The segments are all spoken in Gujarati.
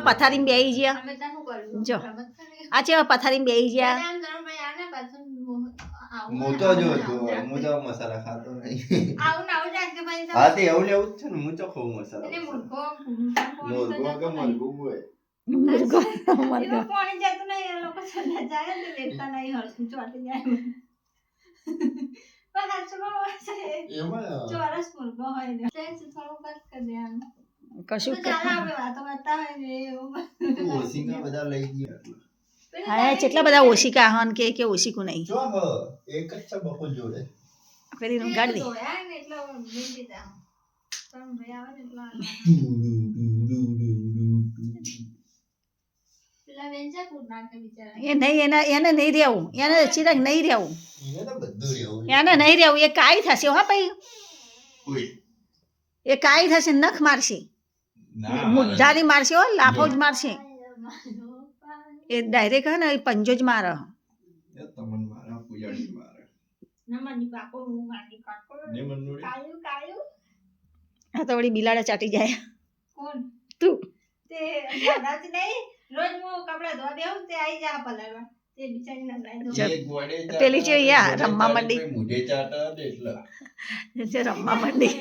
પથારીમાં બેહી ગયા જો આ ચેવા પથારીમાં બેહી ગયા હું તો જો હું તો મસાલા ખાતો નહીં હા તે એવું લેવું જ છે ને હું તો ખાઉં મસાલા મુર્ગો કે મરઘું હોય મુર્ગો પાણી જતું નહીં એ લોકો ચલા જાય ને લેતા નહીં હરખું ચોટી જાય પણ એમાં ચોરસ મુર્ગો હોય ને થોડું કટ કરી દેવાનું કશું ચાલે આપણે વાતો કરતા હોય ને એવું ઓશિકા બધા લઈ ગયા હા કેટલા બધા ઓશિકા હન કે ઓશિકું નહીં જો એક જ છે બકુલ જોડે પેલી નું ગાડી ધોયા ને એટલે લઈ દીધા પણ ભાઈ આવે ને એટલા પેલા વેંચા કૂદ નાખે બિચારા એ નહીં એને નહીં રહેવું એને ચિરાગ નહીં રહેવું એને તો બધું રહેવું એને નહીં રહેવું એ કાઈ થશે હા ભાઈ ઓય એ કાઈ થશે નખ મારશે મુદ્દાની મારશે હો લાફો જ મારશે એ ડાયરેક્ટ હે ને એ પંજો જ મારે એ તમન મારા પુયાડી મારે નમની પાકો હું મારી કાકો ને મનોડી કાયું હા તો વળી બિલાડા ચાટી જાય કોણ તું તે નવરાત નહીં રોજ હું કપડા ધોવા બેહું તે આવી જા પલાળવા તે બિચારી નવરાઈ દો એક ગોડે પેલી છે યા રમવા માંડી મુઢે ચાટા દે એટલે જે રમવા માંડી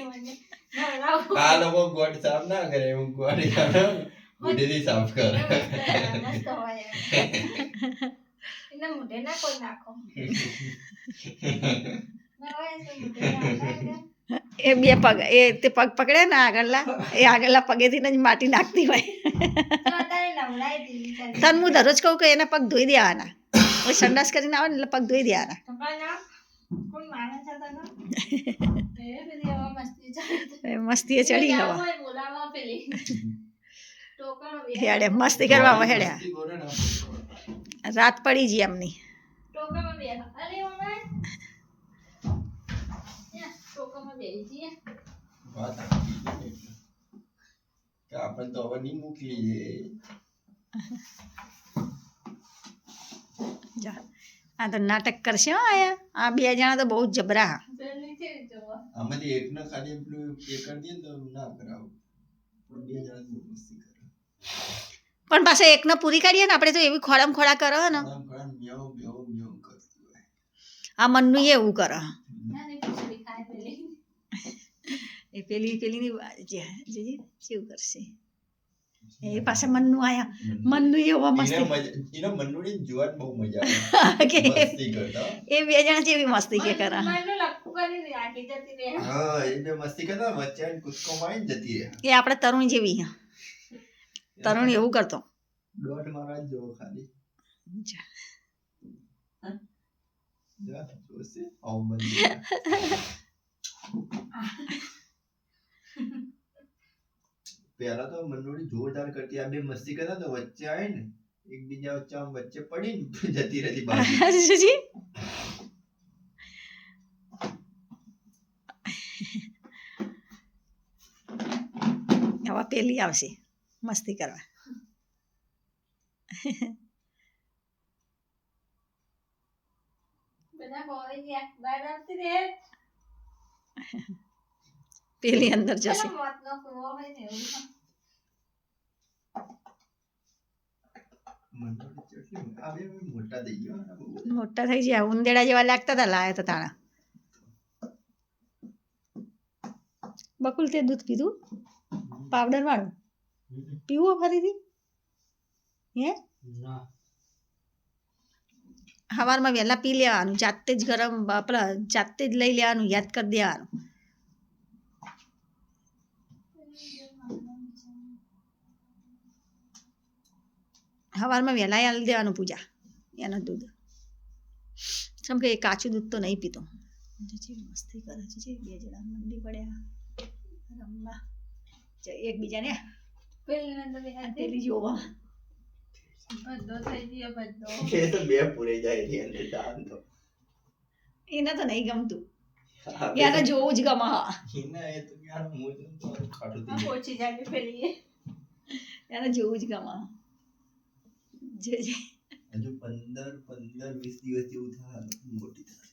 આ લોકો ગોડ સાફ ના કરે હું ગોડે મુઢેથી સાફ કરે મસ્ત હોય એને મોઢે ના કોઈ નાખો ના હોય તો મોઢે ના એ બે પગ એ તે પગ પકડે ને આગળલા પગેથી જ માટી નાખતી હોય તને હું દરરોજ કહું કે એના પગ ધોઈ દેવાના સંડાસ કરીને આવે ને એટલે પગ ધોઈ દેવાના મસ્તી એ ચડી ગયો હેડે મસ્તી કરવા હેડ્યા રાત પડી જી એમની આપણે તો હવે નહીં મોકલી આ તો નાટક કરશે હો આયા આ બે જણા તો બહુ જ જબરા આમાંથી એકને ખાલી પેલું પે કરી દે તો ના કરાવું પણ બે જણા બહુ મસ્તી કરે પણ પાછા એકને પૂરી કાઢીએ ને આપણે તો એવી ખોળામ ખોળા કરો ને મ્યાઉ મ્યાઉ મ્યાઉ કરતી હોય આ મનનું એવું કરે એ પેલી જેજી કેવું કરશે એ પાછા મનનું આયા મનનું એવું મસ્તી એનો મનનું જોવા બહુ મજા આવે મસ્તી કરતા એ બે જણા જેવી મસ્તી કે કરે હા એ બે મસ્તી કરતા વચ્ચે કૂદકો મારીને જતી રહે એ આપણે તરુણ જેવી તરુણ એવું કરતો દોઢ મારા જો ખાલી જા જોશે આવ બંધ પહેલા તો મનોડી જોરદાર કરતી આ બે મસ્તી કરતા તો વચ્ચે આવી ને એકબીજા વચ્ચે આમ વચ્ચે પડી ને જતી રહેતી બાજુ હવે પેલી આવશે મસ્તી કરવા પેલી અંદર જશે મોટા થઈ ગયા ઉંદેડા જેવા લાગતા હતા લાયા હતા તાણા બકુલ તે દૂધ પીધું પાવડર વાળું પીવું ફરીથી હે સવારમાં વહેલા પી લેવાનું જાતે જ ગરમ આપણા જાતે જ લઈ લેવાનું યાદ કરી દેવાનું સવારમાં વહેલા આલી દેવાનું પૂજા એનું દૂધ જેમ કે કાચું દૂધ તો નહીં પીતો મસ્તી કરે છે બે જણા મંડી પડ્યા રમવા એકબીજાને પેલી જોવા એને તો નહીં ગમતું એને જોવું જ ગમે એને જોવું જ ગમે હજુ 15-20 દિવસ જેવું થાય મોટી થાય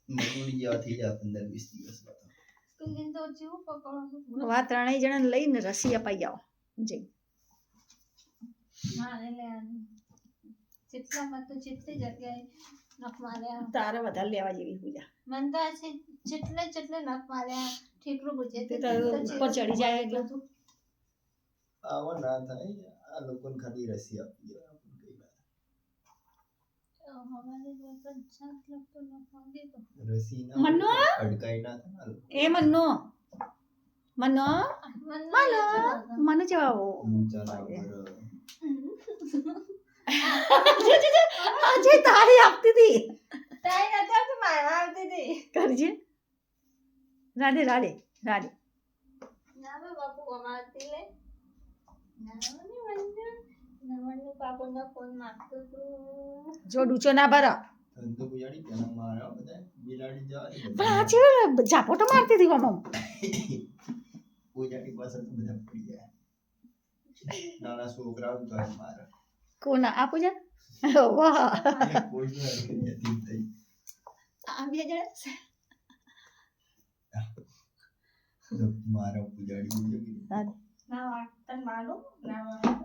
મનોડી જેવા થઈ જાય 15-20 દિવસ વા ત્રણેય જણા લઈને રસી અપાઈ આવો જઈ મારે લેવાનું જેટલામાં તો જેટલી જગ્યાએ નખ માર્યા તારે વધારે લેવા જેવી પૂજા. મને તો આ છે જેટલે નખ માર્યા ઠીકરું પૂછે તે તો ઉપર ચડી જાય એટલે તું આવો ના થાય આ લોકોને ખાલી રસી આપી દે આપણને કઈ વાત હવારે પણ શાક લગતો નખ માંગે તો રસી ના મન્નો? અડકાઈ ના થાય આ લોકો. એ મન્નો મન્નો મન્નો મને જવાવો ઊંચા ના પર આજે તારી આપતી હતી તાઈ નથી તો મારવા આવતી હતી કરજે રાડે રાડે રાડે ના બાપુ અમારતી લે નવણનું પાપોનો ફોન માગતો તો જો ડૂચો ના ભરો ધંધો પુજાડી પેલા મારા બધા બિલાડી જવા દે પણ આ છે ઝાપોટો મારતી હતી મમ્મ પુજાડી પાસે તો બધા પડી જાય નાના છોકરાઓ તો મારે કોના આ પૂજા વાહ કોઈ ન હતી થઈ આ બે જણા મારા પુજાડી મુજબ ના વાટન મારું ના વાટન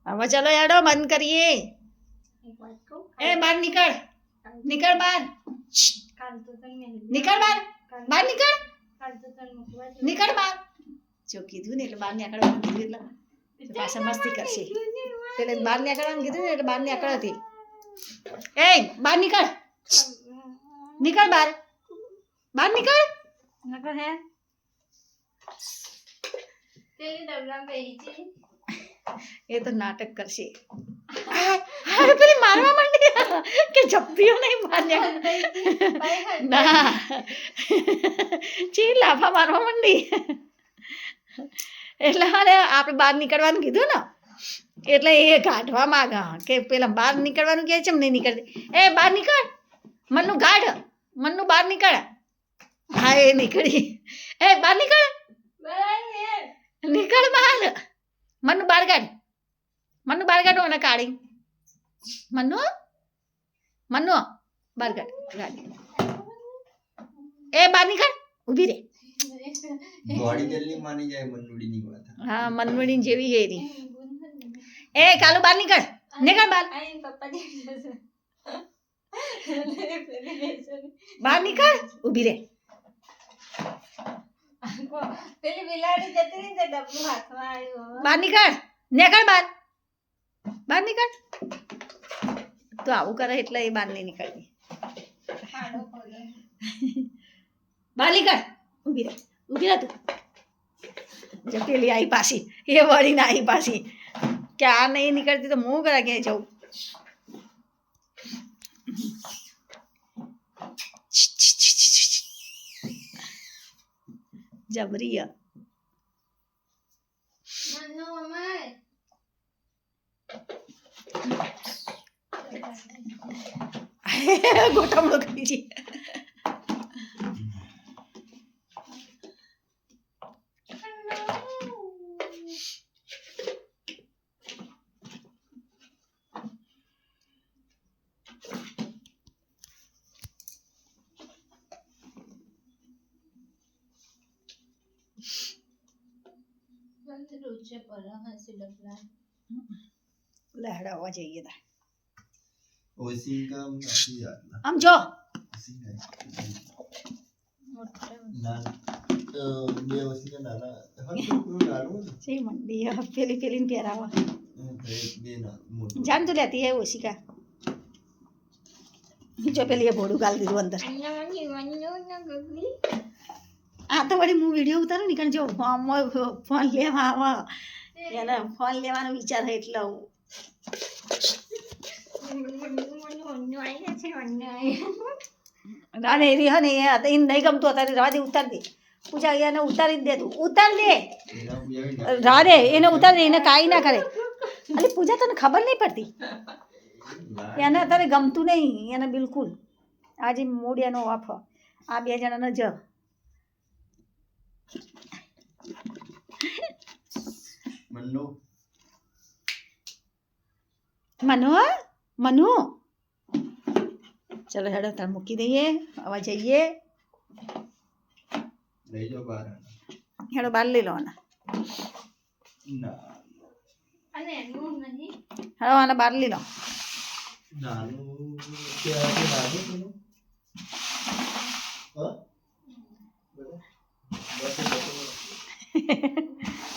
હવે ચલો યાડો બંધ કરીએ એક વાત કહું એ બહાર નીકળ નીકળ બહાર કાલ તો તને નીકળ બહાર બહાર નીકળ કાલ તો તને મૂકવા જ નીકળ બહાર જો કીધું ને એટલે બહાર નીકળવાનું કીધું એટલે પાછા મસ્તી કરશે એટલે બહાર નીકળવાનું કીધું ને એટલે બહાર નીકળતી એ બહાર નીકળ નીકળ બહાર બહાર નીકળ નકર હે તેલી ડબલા બેહી છે એ તો નાટક કરશે હા પેલી મારવા માંડી કે જપ્પીઓ નહીં બહાર ના ચી લાફા મારવા માંડી એટલે મારે આપણે બહાર નીકળવાનું કીધું ને એટલે એ કાઢવા માંગા કે પેલા બહાર નીકળવાનું કહે છે નહીં નીકળતી એ બહાર નીકળ મનનું ગાઢ મનનું બહાર નીકળ હા એ નીકળી એ બહાર નીકળ નીકળ બહાર મનનું બહાર કાઢ મનનું બહાર કાઢો અને કાઢી મનનું મનનું બહાર કાઢ ગાડી એ બહાર નીકળ ઊભી રે ગોળી જલ્દી માની જાય મનનુડી ની વાત હા મનવડી જેવી હેરી એ કાલુ બહાર નીકળ નીકળ બહાર આઈ પપ્પા દે બહાર નીકળ ઊભી રે પેલી બિલાડી જતી રહી તો ડબ્બું હાથમાં આવ્યું બહાર નીકળ નીકળ બહાર બહાર નીકળ તો આવું કરે એટલે એ બહાર નહીં નીકળવી ખાડો ખોલે બહાર નીકળ ઊભી રે તું જો પેલી આવી પાછી એ વળીને આવી પાછી કે આ નહીં નીકળતી તો હું કરા ક્યાંય જાઉં જબરી મન્નો અમાય ગોઠમણો કરી છે રોજે પર હસી ડબલા લહેડાવવા જઈએ તા ઓસી કામ નથી જાતના આમ જો ઓસી નહીં મોટા ના બે ઓસી કે નાના હતું નાનું છે મંડી પેલી પેલીને પહેરાવા બે ના મોટું જાન તો લેતી હે ઓશિકા જો પેલી એ ભોડું ગાલ દીધું અંદર આ તો વળી હું વિડીયો ઉતારું ને કારણ જો ફોન લેવા આવા એને ફોન લેવાનો વિચાર હોય એટલે રાને એરી હે ને એ નહીં ગમતું અત્યારે રવા દે ઉતાર દે પૂજા એને ઉતારી જ દે તું ઉતાર દે એના પુજાડી રાધે એને ઉતાર દે એને કાંઈ ના કરે અરે પૂજા તને ખબર નહીં પડતી એને અત્યારે ગમતું નહીં એને બિલકુલ આજે મૂડ એનો ઓફ આ બે જણાને જ મન્નુ મનુ મનુ ચલો હેડો તાર મૂકી દઈએ હવે જઈએ લઈ જાઓ બહાર હેડો બાર લઈ લો ના હાલો આને બાર લઈ લો નાનું ક્યાંથી નાનું પેલું? હા? બસ, બસ, બસ.